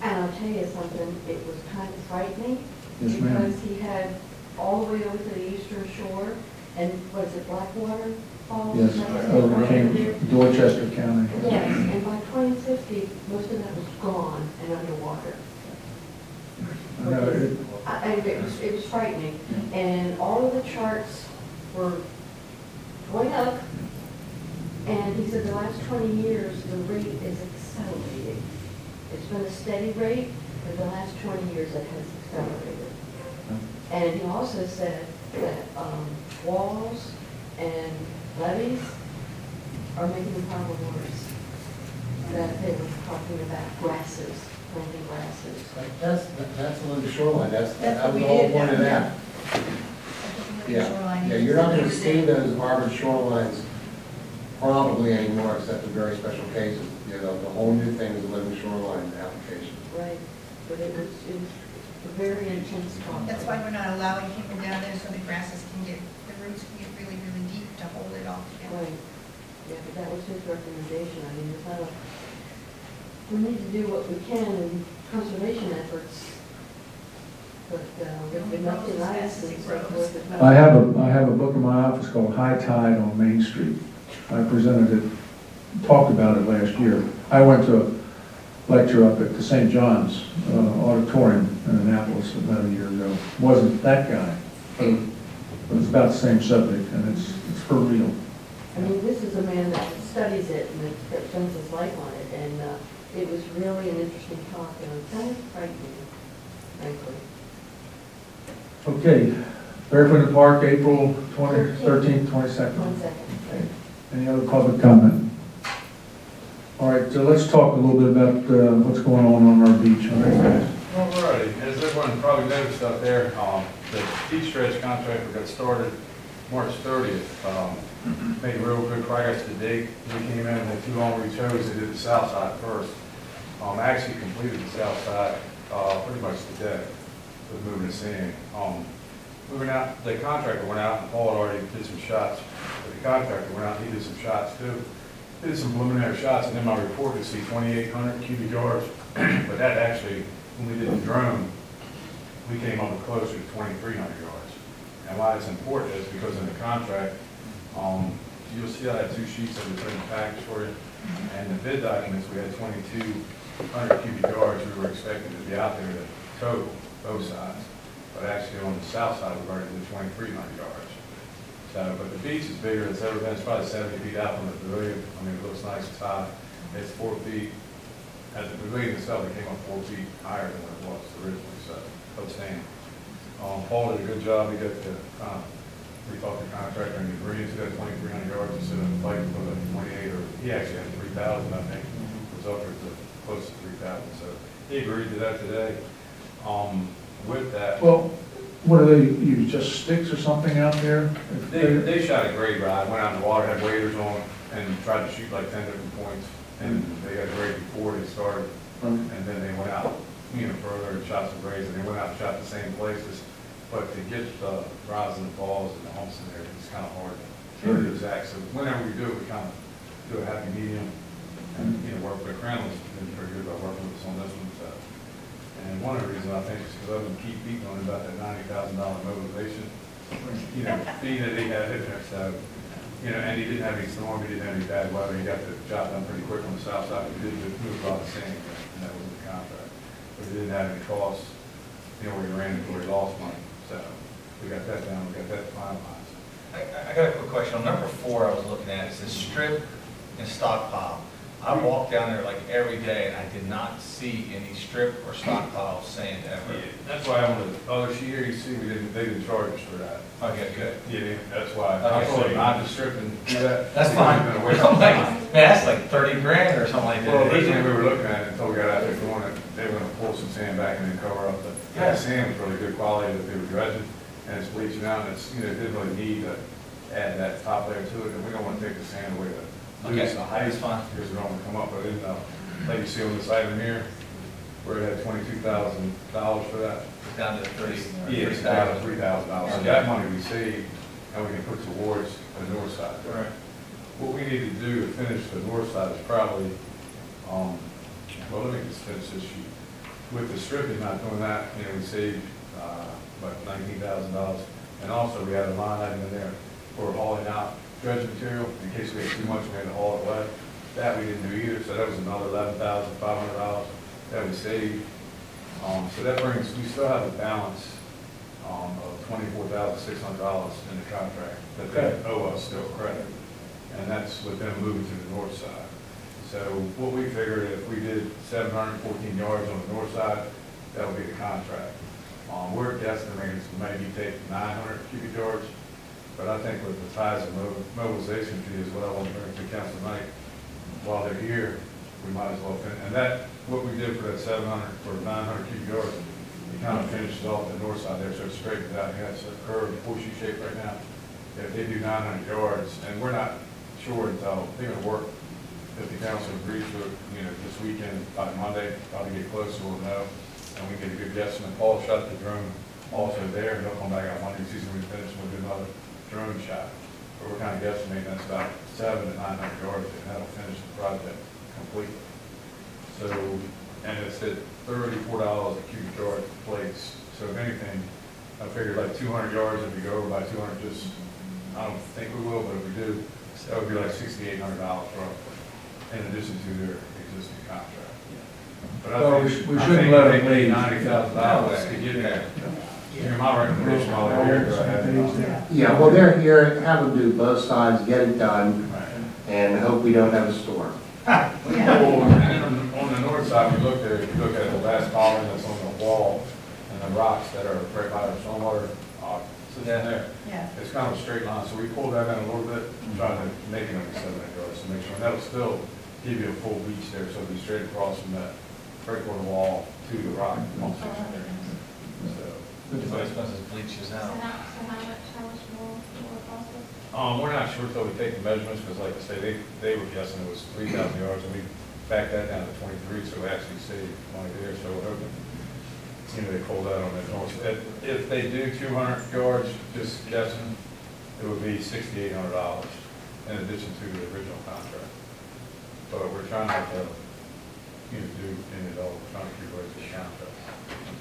And I'll tell you something, it was kind of frightening. Yes, ma'am. Because he had all the way over to the eastern shore, and was it Blackwater Falls? Yes, overcame Dorchester County. Yes, and by 2050, most of that was gone and underwater. I know, And it was frightening. And all of the charts were going up, and he said the last 20 years, the rate is accelerating. It's been a steady rate, but the last 20 years it has accelerated. And he also said that walls and levees are making the problem worse. That they were talking about grasses, planting grasses. That's along the shoreline, that what was we the whole did point of down that. Yeah, you're not gonna see those harbor shorelines probably anymore, except in very special cases. You know, the whole new thing is a living shoreline application. Right, but it was a very intense talk. That's why we're not allowing people down there, so the grasses can get, the roots can get really, really deep to hold it all together. Right, yeah, but that was his recommendation. I mean, it's not a, we need to do what we can in conservation efforts, but with nothing nice and so forth. I have a book in my office called High Tide on Main Street. I presented it, talked about it last year. I went to a lecture up at the St. John's Auditorium in Annapolis about a year ago. Wasn't that guy, but it was about the same subject, and it's for real. I mean, this is a man that studies it and that spends his life on it, and it was really an interesting talk, and it was kind of frightening, frankly. Okay, Barefoot in the Park, April 13th, 22nd. 22nd. Okay. Any other public comment? All right, so let's talk a little bit about what's going on our beach. All right, guys. Alrighty, as everyone probably noticed out there, the beach dredge contractor got started March 30th. Made real good progress to date. We came in and the two long reach hose, they did the south side first. Actually completed the south side pretty much today with moving the sand. Moving out, the contractor went out and Paul had already did some shots. But the contractor went out, he did some shots too. Did some preliminary shots, and in my report you see 2,800 cubic yards. But that actually, when we did the drone, we came up closer to 2,300 yards. And why it's important is because in the contract, you'll see I have two sheets of the written package for you. And the bid documents, we had 2,200 cubic yards we were expecting to be out there to total, both sides. But actually on the south side, we've already did 2,300 yards. So, but the beach is bigger than it's ever been. It's probably 70 feet out from the pavilion. I mean, it looks nice and high. It's 4 feet. At the pavilion itself, it came up 4 feet higher than what it was originally, so outstanding. Paul did a good job. He got the we talked to the contractor and he agreed to that 2,300 yards instead of fighting for the 28, or he actually had 3,000, I think, was offered to close to 3,000, so he agreed to that today. With that. Well, what do they use, just sticks or something out there? They shot a grade rod, went out in the water, had waders on, and tried to shoot like 10 different points. And they got a grade before they started, and then they went out, further and shot some grades, and they went out and shot the same places. But to get the rods and the balls and the humps in there, it's kind of hard to get it exact. So whenever we do it, we kind of do a happy medium, and work with Crandall's been pretty good about working with us on this one. So. And one of the reasons I think is because I've been keep beating on him about that $90,000 mobilization. Being that he had it there, so, and he didn't have any storm, he didn't have any bad weather, he got the job done pretty quick on the south side. We did move a lot of sand, and that was in the contract. But he didn't have any costs, where he ran into where he lost money. So we got that down, we got that finalized. I got a quick question. On number 4 I was looking at, it says strip and stockpile. I walked down there like every day and I did not see any strip or stockpile sand ever. Yeah, that's why on the other sheet here, you see, they didn't charge us for that. Okay, good. Yeah, that's why. Okay, I told so him not to strip and do that. That's fine. I'm I'm like, like, man, that's like 30 grand or something like that. well, originally we were looking at it until we got out there doing it, they were gonna pull some sand back and then cover up the, Yeah. that sand was really good quality that they were dredging, and it's bleaching out, and it's, it didn't really need to add that top layer to it, and we don't wanna take the sand away to lose the height. That's fine. Because we're gonna come up, but then, like you see on this item here, where it had $22,000 for that. It's down to 30. Yeah, it's down to $3,000. So that money we save, and we can put towards the north side. Right. What we need to do to finish the north side is probably, well, let me just finish this sheet. With the stripping, not doing that, we saved about $19,000. And also, we had a line item in there for hauling out dredge material, in case we had too much, we had to haul it away. That we didn't do either, so that was another $11,500 that we saved. So that brings, we still have a balance of $24,600 in the contract that they owe us still credit. And that's with them moving to the north side. So what we figured, if we did 714 yards on the north side, that would be the contract. We're guesstimating to maybe take 900 cubic yards, but I think with the size of mobilization fee is what I want to bring to council tonight. While they're here, we might as well finish. And that, what we did for that 700 or 900 cubic yards, it kind of finishes off the north side there, so it straightens out. You got a curved horseshoe shape right now. If they do 900 yards, and we're not sure until they're going to work, if the council agrees to it, this weekend, by Monday, probably get closer, we'll know, and we get a good guesstimate. Paul shot the drone also there, and he'll come back out Monday, season we finish, we'll do another drone shot. But we're kind of guesstimating that's about 700 to 900 yards, and that'll finish the project completely. So, and it's at $34 a cubic yard plates. So if anything, I figured like 200 yards, if we go over by 200, I don't think we will, but if we do, that would be like $6,800 roughly, in addition to their existing contract. But I think we shouldn't let them pay leave. $90,000 to get there. My recommendation while they're here, go ahead. Yeah, well, they're here, have them do both sides, get it done, and hope we don't have a storm. Well, and on the north side, we looked at, if you look at the last column that's on the wall, and the rocks that are right by the stormwater, sitting there. Yeah. It's kind of a straight line, so we pulled that in a little bit, trying to make it over 700 yards to make sure, and that'll still give you a full beach there, so it'll be straight across from that breakwater wall to the rock. So expensive bleaches So out. how much more will it cost us? We're not sure until we take the measurements, because like I say, they were guessing it was 3,000 yards, and we backed that down to 23, so we actually saved money there, so we're hoping, they pulled that on that north. If they do 200 yards, just guessing, it would be $6,800 in addition to the original contract. But we're trying not to, do any at all, we're trying to keep away from the contract.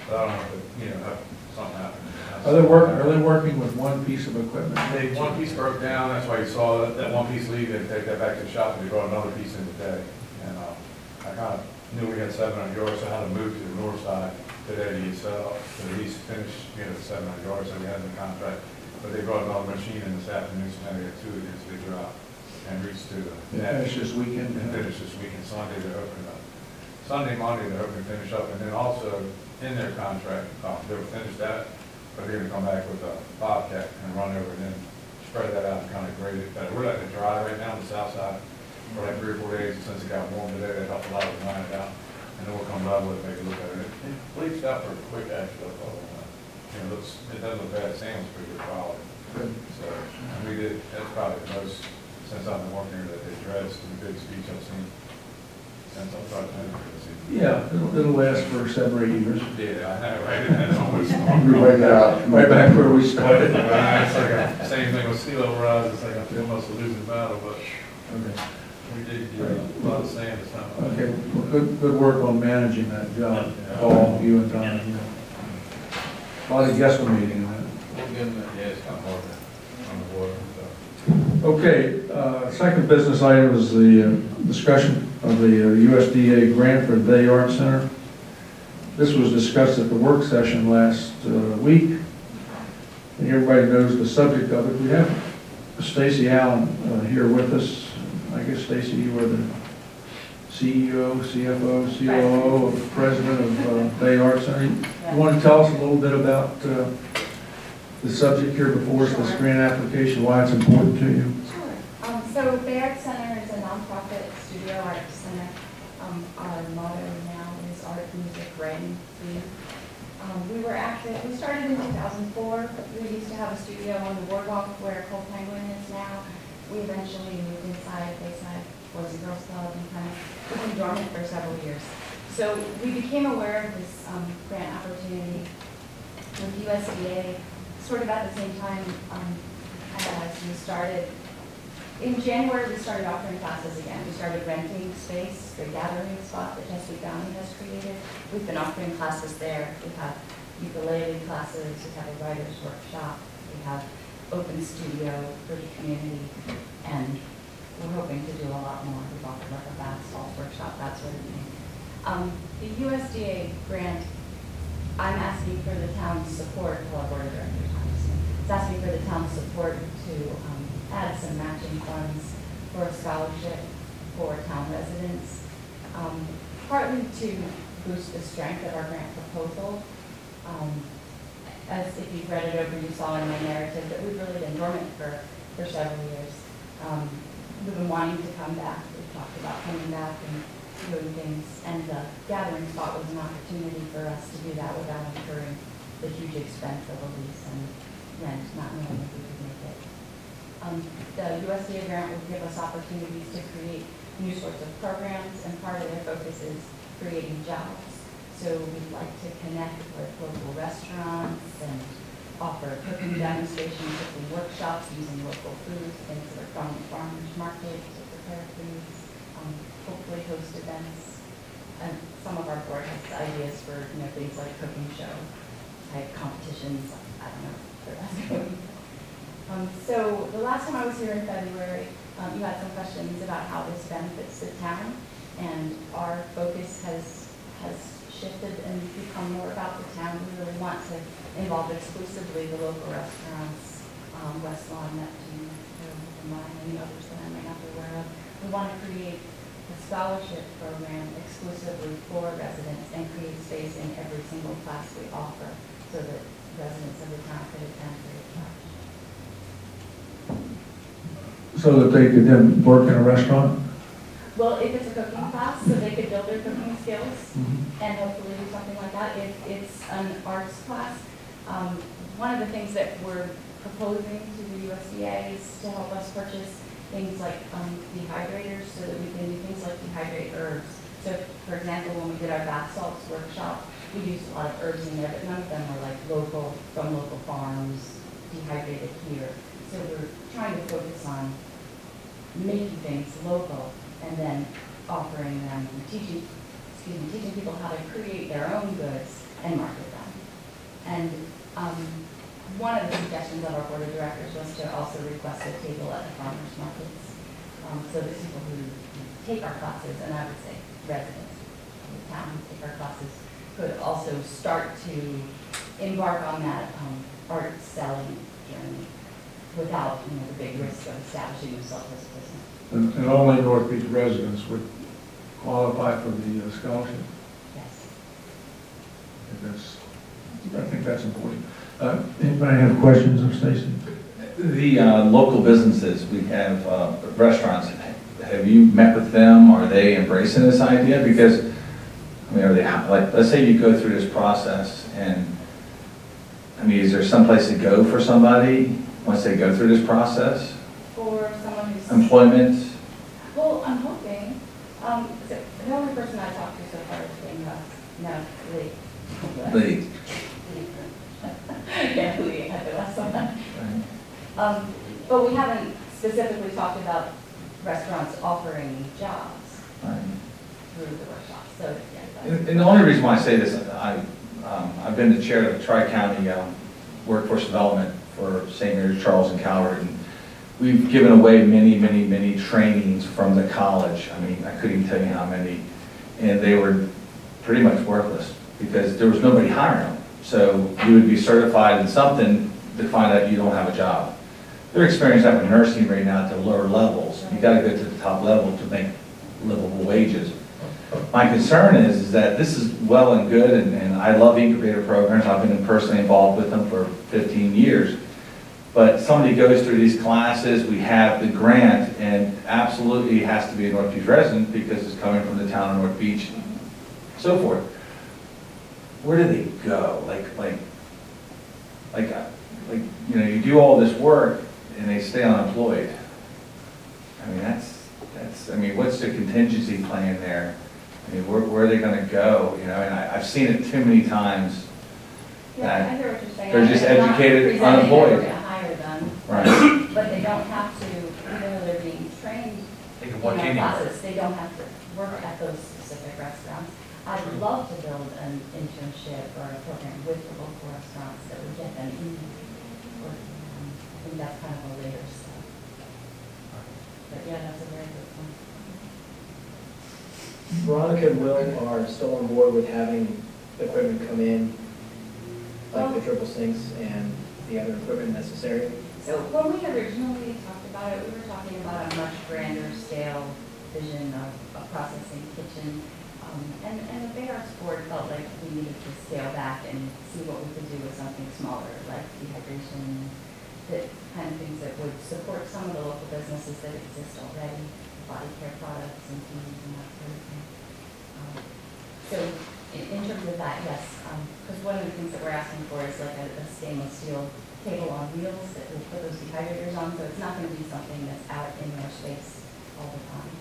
But I don't want to, have something happen. Are they working with one piece of equipment? One piece broke down, that's why you saw that one piece leave, and take that back to the shop, and they brought another piece in today. And I kind of knew we had 700 yards, so I had to move to the north side today to get set up, to at least finish, the 700 yards that we had in the contract. But they brought another machine in this afternoon, so now they got 2 of these, they drop and reach to the net. Finish this weekend? And finish this weekend, Sunday they're opening up. Sunday, Monday, they're hoping to finish up, and then also in their contract, they'll finish that, but they're gonna come back with a Bobcat and run over and then spread that out and kind of grade it better. We're letting it dry right now on the south side for like 3 or 4 days, and since it got warm today, that helped a lot with line it out. And then we'll come level it, take a look at it. It bleached out pretty quick, actually. It doesn't look bad. Sand was pretty good quality. So, and we did, that's probably the most, since I've been working here, that they dressed the biggest beach I've seen since I've tried to see. Yeah, it'll last for 7 or 8 years. Yeah, I know, right? That's almost Right back where we started. It's like a, same thing with sea level rise, it's like I feel almost a losing battle, but we did get a lot of sand this time. Okay, well, good work on managing that job, Paul, you and Tom. A lot of guesstimating in that. We'll give them, yeah, it's kind of hard on the water and stuff. Okay, second business item is the discussion of the USDA grant for the Day Art Center. This was discussed at the work session last week, and everybody knows the subject of it. We have Stacy Allen here with us. I guess, Stacy, you are the CEO, CFO, COO, President of Day Art Center. You want to tell us a little bit about the subject here before us, this grant application, why it's important to you? Sure. So Day Art Center is a nonprofit studio art center. Our motto now is art, music, writing, food. We started in 2004. We used to have a studio on the boardwalk where Cold Penguin is now. We eventually moved inside Bayside Boys and Girls Club and kind of been dormant for several years. So we became aware of this grant opportunity with USDA sort of at the same time as we started. In January, we started offering classes again. We started renting space, the gathering spot that Chesapeake Valley has created. We've been offering classes there. We have ukulele classes, we have a writer's workshop, we have open studio for the community, and we're hoping to do a lot more. We've offered like a bath salt workshop, that sort of thing. The USDA grant, I'm asking for the town's support, well, Board of Directors, it's asking for the town's support to add some matching funds for a scholarship for town residents, partly to boost the strength of our grant proposal. As if you've read it over, you saw in my narrative that we've really been dormant for several years. We've been wanting to come back. We've talked about coming back and doing things, and the gathering spot was an opportunity for us to do that without incurring the huge expense of a lease and rent, not knowing if we could make it. The USDA grant will give us opportunities to create new sorts of programs, and part of their focus is creating jobs. So we'd like to connect with local restaurants and offer cooking demonstrations, cooking workshops using local foods, things that are from farmers markets to prepare foods, hopefully host events. And some of our board has ideas for things like cooking show type competitions. I don't know where that's going. So the last time I was here in February, you had some questions about how this benefits the town, and our focus has shifted and become more about the town. We really want to involve exclusively the local restaurants, West Lawn, Neptune, and many others that I might not be aware of. We want to create a scholarship program exclusively for residents and create space in every single class we offer so that residents of the town could attend free of charge. So that they could then work in a restaurant? Well, if it's a cooking class, so they could build their cooking skills and hopefully do something like that. If it's an arts class, one of the things that we're proposing to the USDA is to help us purchase things like dehydrators so that we can do things like dehydrate herbs. So, for example, when we did our bath salts workshop, we used a lot of herbs in there, but none of them were like local, from local farms, dehydrated here. So we're trying to focus on making things local and then offering them, teaching people how to create their own goods and market them. And one of the suggestions of our board of directors was to also request a table at the farmers markets, so that people who take our classes, and I would say residents of the town who take our classes, could also start to embark on that art selling journey without the big risk of establishing themselves as a business. And only North Beach residents would qualify for the scholarship? Yes. I think that's important. Anybody have questions of Stacy? The local businesses, we have restaurants. Have you met with them? Are they embracing this idea? Because, I mean, are they, like, let's say you go through this process and, I mean, is there some place to go for somebody once they go through this process? For someone who's. Employment? Well, I'm hoping, the only person I talked to so far is being Lee. Lee. Yeah, Lee had the last one. But we haven't specifically talked about restaurants offering jobs Right. through the workshop, so, yeah. And the only reason why I say this, I've been the chair of the Tri-County Workforce Development for St. Mary's, Charles, and Calvert, and we've given away many trainings from the college. I mean, I couldn't even tell you how many, and they were pretty much worthless because there was nobody hiring them. So you would be certified in something to find out you don't have a job. They're experiencing that with nursing right now at the lower levels. You got to go to the top level to make livable wages. My concern is that this is well and good, and I love incubator programs. I've been personally involved with them for 15 years. But somebody goes through these classes, we have the grant, and absolutely has to be a North Beach resident because it's coming from the town of North Beach, so forth. Where do they go? Like, you know, you do all this work and they stay unemployed. I mean, I mean, what's the contingency plan there? I mean, where are they going to go? You know, and I've seen it too many times. Yeah, I hear what you're saying. They're just I'm not educated, presenting that unemployed. we're gonna hire them. Right. But they don't have to, even though they're being trained They can in work our anywhere. classes, they don't have to work at those specific restaurants. I'd love to build an internship or a program with the local restaurants that would get them in. I think that's kind of a later step. But yeah, that's a very good point. Veronica and Will are still on board with having the equipment come in, like the triple sinks and the other equipment necessary. So when we originally talked about it, we were talking about a much grander scale vision of a processing kitchen. And the Bay Arts Board felt like we needed to scale back and see what we could do with something smaller, like dehydration, that kind of things that would support some of the local businesses that exist already, body care products and teas and that sort of thing. So in terms of that, yes, because one of the things that we're asking for is like a stainless steel table on wheels that will put those dehydrators on, so it's not going to be something that's out in their space all the time.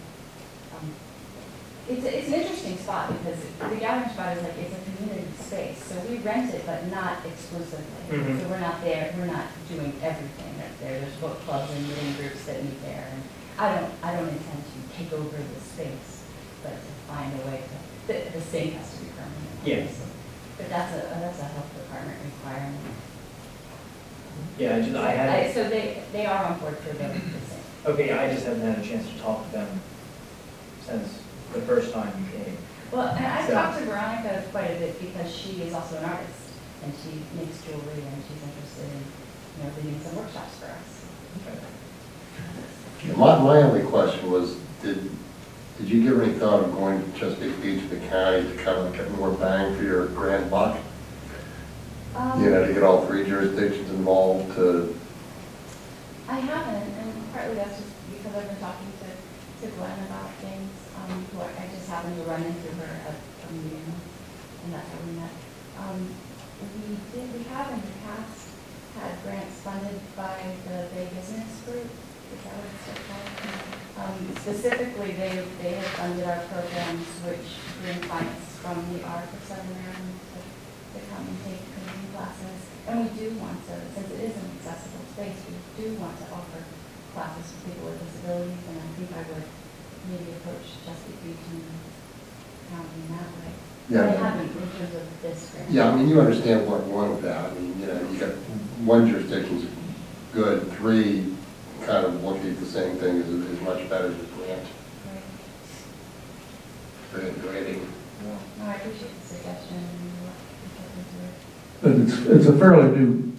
It's an interesting spot because the gathering spot is like, it's a community space, so we rent it, but not exclusively. Mm-hmm. So we're not there, we're not doing everything that's there. There's book clubs and reading groups that meet there, and I don't intend to take over the space, but to find a way to, the sink has to be permanent. Yeah. But that's a health department requirement. Yeah, I had, So they are on board for the sink. okay, I just haven't had a chance to talk to them since the first time you came. Well, and I So- talked to Veronica quite a bit because she is also an artist and she makes jewelry and she's interested in, leading some workshops for us. My only question was, did you give any thought of going to Chesapeake Beach, the county, to kind of get more bang for your grand buck? To get all three jurisdictions involved to... I haven't, and partly that's just because I've been talking to Glenn about things. Who I just happened to run into her at a meeting, and that's how we met. We have in the past had grants funded by the Bay Business Group. Is that what it's called? Specifically, they have funded our programs which bring clients from the Arc of Southern Maryland to come and take cooking classes. And we do want to, since it is an accessible space, we do want to offer classes for people with disabilities, and I think I would maybe approach Chesapeake Beach and county in that way. Yeah. I haven't in terms of this grant. Yeah, I mean, you understand what I'm going with that. I mean, you got one jurisdiction's good, three kind of looking at the same thing is much better than grant. Right. Grading. No, I appreciate the suggestion and But it's a fairly new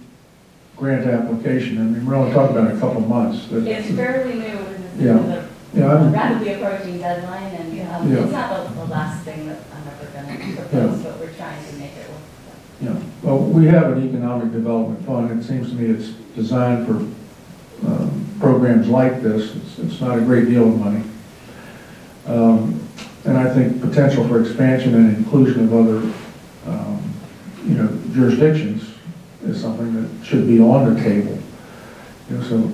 grant application. I mean, we're only talking about a couple months. But it's fairly new and Yeah. it's a rapidly approaching deadline, and it's not the last thing that I'm ever going to propose, but we're trying to make it work. Yeah, well, we have an economic development fund. It seems to me it's designed for programs like this. It's not a great deal of money. And I think potential for expansion and inclusion of other, jurisdictions is something that should be on the table. So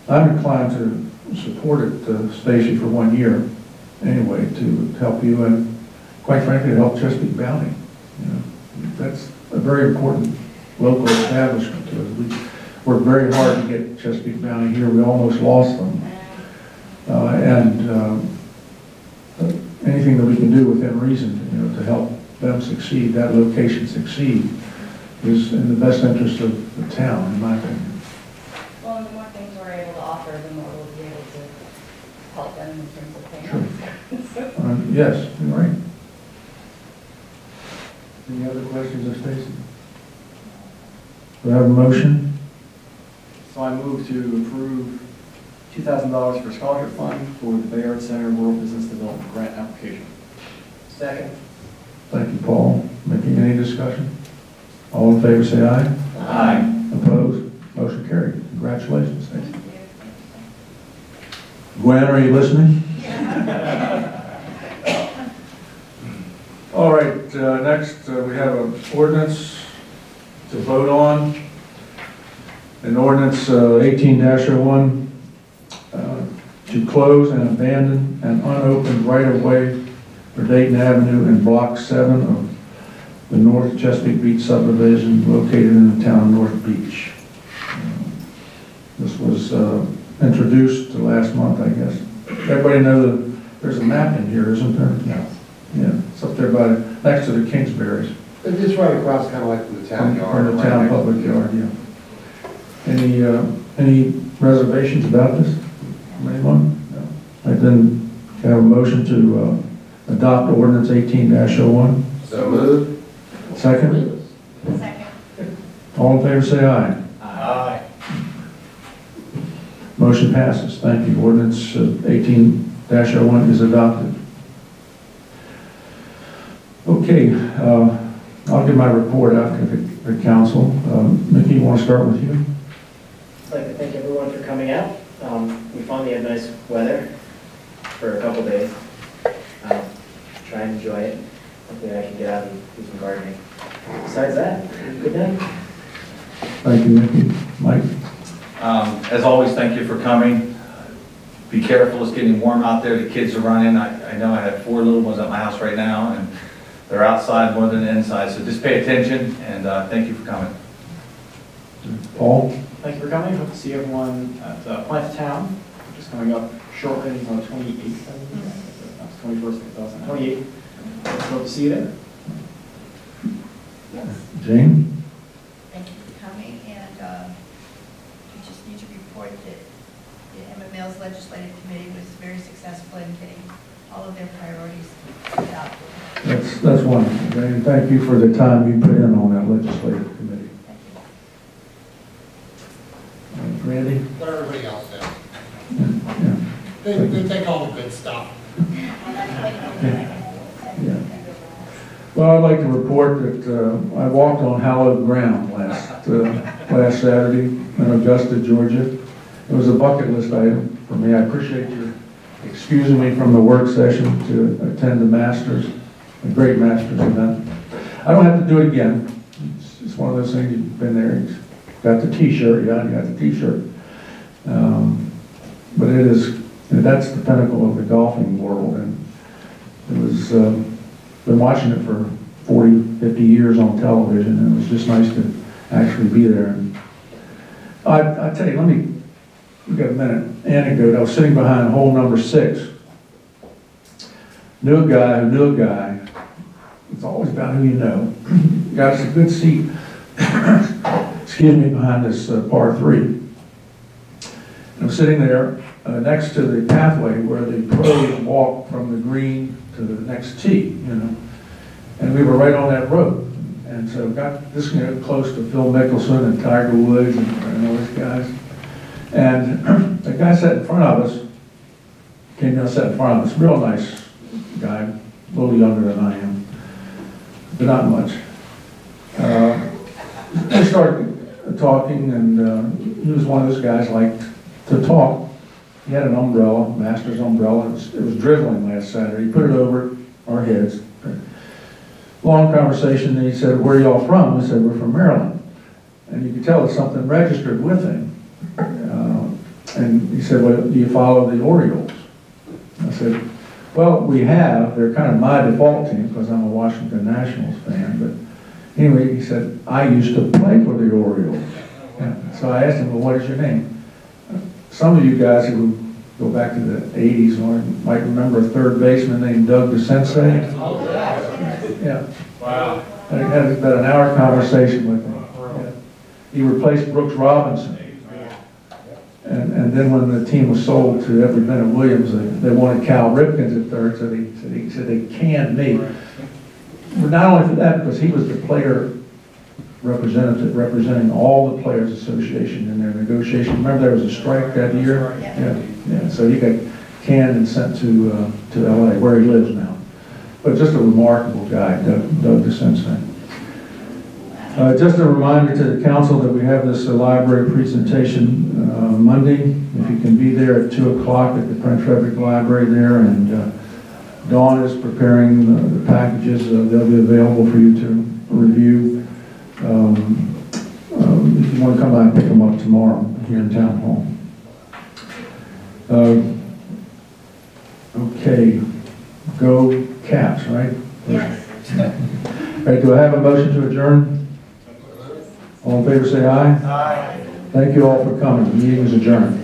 I'm inclined to support it, Stacy, for 1 year anyway, to help you and, quite frankly, to help Chesapeake Bounty. That's a very important local establishment to us. We worked very hard to get Chesapeake Bounty here. We almost lost them. Anything that we can do within reason, to help them succeed, that location succeed, is in the best interest of the town, in my opinion. Well, and the more things we're able to offer, the more we'll be able to help them in terms of payments. Yes, you're right. Any other questions of Stacy? Do I have a motion? So I move to approve $2,000 for scholarship fund for the Bayard Center Rural Business Development Grant application. Second. Thank you, Paul. Making any discussion? All in favor, say aye. Aye. Opposed? Motion carried. Congratulations, Stacy. Gwen, are you listening? All right, next we have an ordinance to vote on. An ordinance 18-01 to close and abandon an unopened right-of-way for Dayton Avenue in Block 7 of the North Chesapeake Beach subdivision located in the town of North Beach. This was introduced last month, I guess. Everybody know that there's a map in here, isn't there? No. Yeah, it's up there next to the Kingsbury's. It's just right across, kind of like from the town yard. From the town public yard, yeah. Any reservations about this? Anyone? No. I then have a motion to adopt ordinance 18-01. So moved. Second? Second. All in favor, say aye. Aye. Motion passes. Thank you. Ordinance 18-01 is adopted. Okay, I'll give my report after the council. Mickey, you want to start with you? I'd like to thank everyone for coming out. We finally had nice weather for a couple days. Try and enjoy it. Hopefully I can get out and do some gardening. Besides that, good night. Thank you, Mickey. Mike? As always, thank you for coming. Be careful, it's getting warm out there. The kids are running. I know I have 4 little ones at my house right now, and they're outside more than inside. So just pay attention, and thank you for coming. Paul? Thank you for coming. Hope to see everyone at Plant Town, which is coming up shortly. I think it's on the 28th. That's 21st, 2028. Hope to see you there. Jane? Thank you for coming, and we just need to report that the MML's legislative committee was very successful in getting all of their priorities adopted. That's wonderful, Jane. Thank you for the time you put in on that legislative committee. Randy? What everybody else does. Yeah. They take all the good stuff. Yeah. Well, I'd like to report that I walked on hallowed ground last Saturday in Augusta, Georgia. It was a bucket list item for me. I appreciate you excusing me from the work session to attend the Masters, a great Masters event. I don't have to do it again. It's one of those things, you've been there, you've got the t-shirt, yeah, you got the t-shirt. But that's the pinnacle of the golfing world, and it was, been watching it for 40, 50 years on television, and it was just nice to actually be there. And I tell you, we got a minute anecdote. I was sitting behind hole number 6. Knew a guy who knew a guy. It's always about who you know. Got us a good seat, excuse me, behind this par 3. And I'm sitting there next to the pathway where the pros walk from the green to the next tee, and we were right on that road. And so got this close to Phil Mickelson and Tiger Woods and all these guys. And the guy sat in front of us, came down, sat in front of us, real nice guy, a little younger than I am, but not much. talking, and he was one of those guys liked to talk. He had an umbrella, master's umbrella. It was drizzling last Saturday. He put it over our heads. Long conversation, and he said, "Where are y'all from?" We said, "We're from Maryland." And you could tell that something registered with him. And he said, "Well, do you follow the Orioles?" I said, "Well, we have. They're kind of my default team because I'm a Washington Nationals fan." But anyway, he said, "I used to play for the Orioles." So I asked him, "Well, what is your name?" Some of you guys who go back to the 80s might remember a third baseman named Doug DeSensei. Yeah. Wow. I had about an hour conversation with him. Yeah. He replaced Brooks Robinson. And then when the team was sold to Edward Bennett Williams, they wanted Cal Ripkins at third, so he said they canned me. But not only for that, because he was the player representative representing all the Players Association in their negotiation. Remember there was a strike that year? Yeah. So he got canned and sent to LA, where he lives now. But just a remarkable guy, Doug DeSensei. Just a reminder to the council that we have this library presentation Monday. If you can be there at 2 o'clock at the Prince Frederick Library there, and Dawn is preparing the packages. They'll be available for you to review. If you want to come by and pick them up tomorrow here in Town Hall. Okay, go Caps, right? Yes. All right, do I have a motion to adjourn? All in favor say aye. Aye. Thank you all for coming. The meeting is adjourned.